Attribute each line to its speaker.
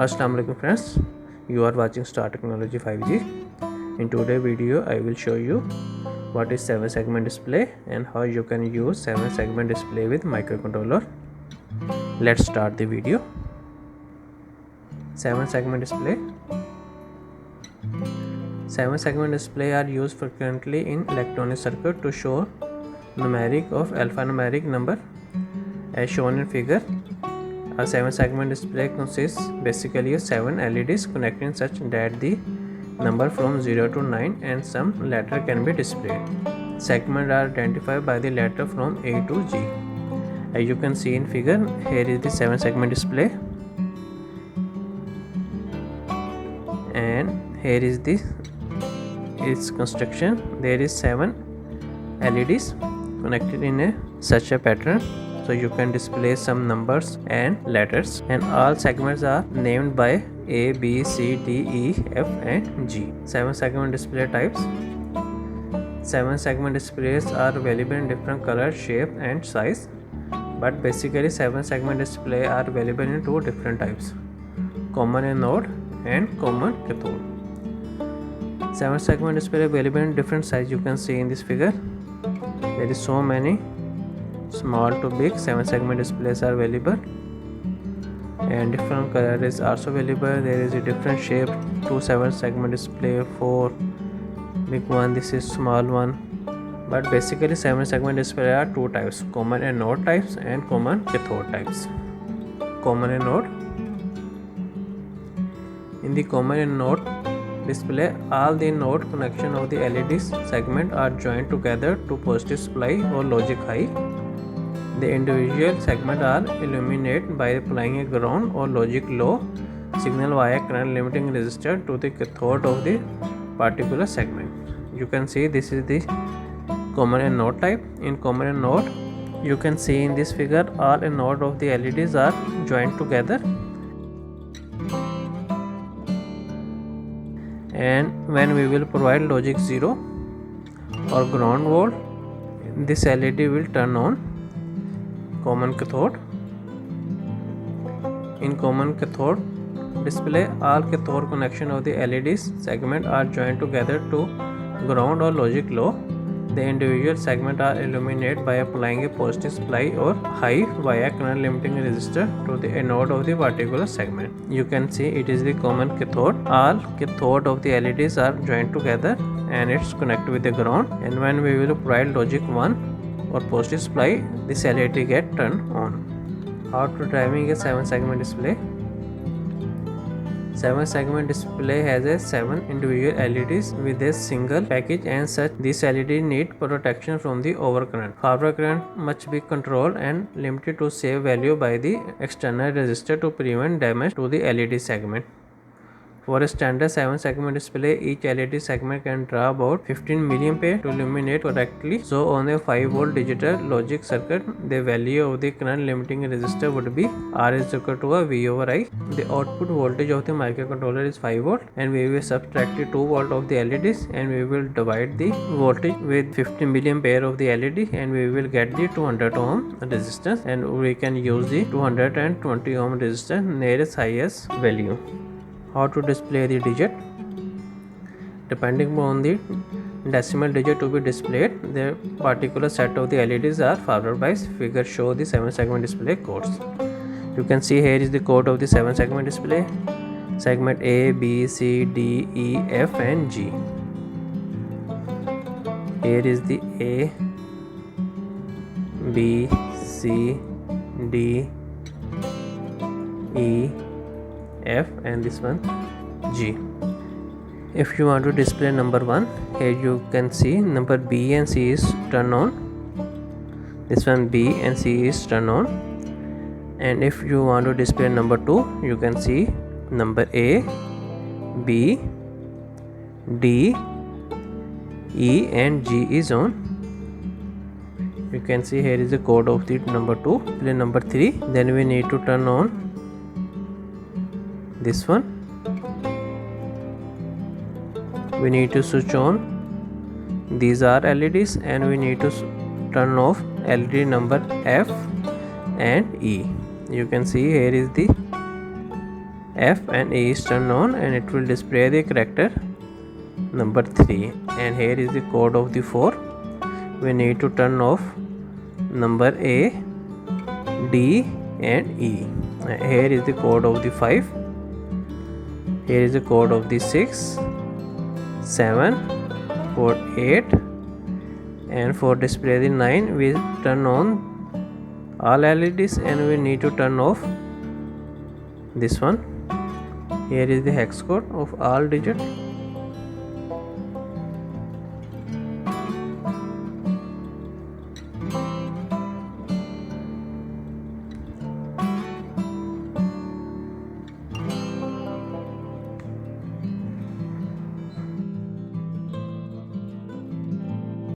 Speaker 1: Assalamu alaikum friends, you are watching Star Technology 5G. In today's video I will show you what is 7 segment display and how you can use 7 segment display with microcontroller. Let's start the video. 7 segment display. 7 segment display are used frequently in electronic circuit to show numeric of alphanumeric number as shown in figure. A 7 segment display consists basically of 7 LEDs connected such that the number from 0 to 9 and some letter can be displayed. Segments are identified by the letter from A to G. As you can see in figure, here is the 7 segment display and here is its construction. There is 7 LEDs connected in such a pattern, so you can display some numbers and letters, and all segments are named by A, B, C, D, E, F and G. 7 segment display types. 7 segment displays are available in different color, shape and size, but basically 7 segment display are available in 2 different types: common anode and common cathode. 7 segment display available in different size. You can see in this figure there is so many small to big 7 segment displays are available, and different color is also available. There is a different shape, 2 7 segment display, 4 big one, this is small one. But basically 7 segment display are 2 types: common anode types and common cathode types. Common anode. In the common anode display, all the node connection of the LED segment are joined together to positive supply or logic high. The individual segments are illuminated by applying a ground or logic low signal via current limiting resistor to the cathode of the particular segment. You can see this is the common anode type. In common anode, you can see in this figure all anode of the LEDs are joined together, and when we will provide logic 0 or ground volt, this LED will turn on. Common cathode. In common cathode display, all cathode connection of the LEDs segment are joined together to ground or logic low. The individual segment are illuminated by applying a positive supply or high via current limiting resistor to the anode of the particular segment. You can see it is the common cathode. All cathode of the LEDs are joined together and it's connected with the ground, and when we will provide logic 1 or positive supply, this LED get turned on. How to driving a 7 segment display. 7 segment display has a 7 individual LEDs with a single package, and such this LED need protection from the overcurrent. Forward current must be controlled and limited to save value by the external resistor to prevent damage to the LED segment. For a standard 7 segment display, each LED segment can draw about 15 mA to illuminate correctly. So on a 5 volt digital logic circuit, the value of the current limiting resistor would be R is equal to a V over I. The output voltage of the microcontroller is 5 volt, and we will subtract the 2 volt of the LEDs, and we will divide the voltage with 15 mA of the LED, and we will get the 200 ohm resistance, and we can use the 220 ohm resistor nearest highest value. How to display the digit. Depending upon the decimal digit to be displayed, the particular set of the LEDs are forward bias. Figure show the 7 segment display codes. You can see here is the code of the 7 segment display. Segment A, B, C, D, E, F and G. Here is the A, B, C, D, E, F and this one G. If you want to display number 1, here you can see number B and C is turned on. This one B and C is turned on. And if you want to display number 2, you can see number A, B, D, E and G is on. You can see here is the code of the number 2. Display number 3, then we need to turn on this one. We need to switch on these are LEDs, and we need to turn off LED number F and E. You can see here is the F and E is turned on, and it will display the character number 3. And here is the code of the 4. We need to turn off number A, D and E. Here is the code of the 5. Here is the code of the 6, 7, for 8, and for display the 9 we turn on all LEDs, and we need to turn off this one. Here is the hex code of all digits.